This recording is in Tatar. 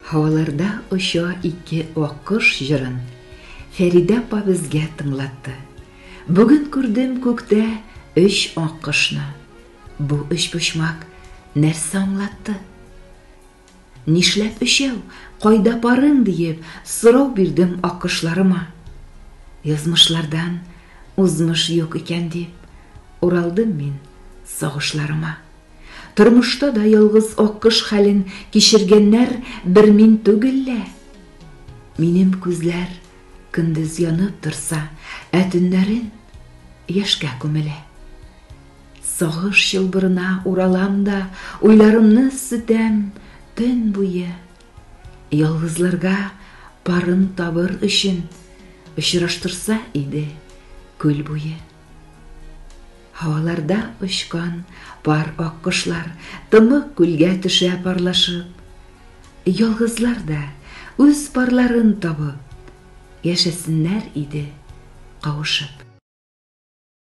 Havalarda ошо iki аккош жырын Фәрида апа безгә тыңлатты. Бүген күрдем күктә өч аккошны. Бу өч почмак нәрсә аңлатты? Нишләп өчәү, кайда барың диеп сорау бирдем аккошларыма. Язмышлардан узмыш юк икән дип уралдым мин сагышларыма. Тормышта да ялгыз аккош хәлен кичергәннәр бер мин түгеллә. Минем күзләр көндез янып торса, төннәрен яшькә күмелә. Сагыш чылбырына уралам да, уйларымны сүтәм төн буе. Ялгызларга парын табыр өчен очраштырса иде күл буе. Havalarda uçkan par аккошлар тымык күлгә төшә парлашып. Ялгызлар да үз парларын табып яшәсеннәр иде кавышып.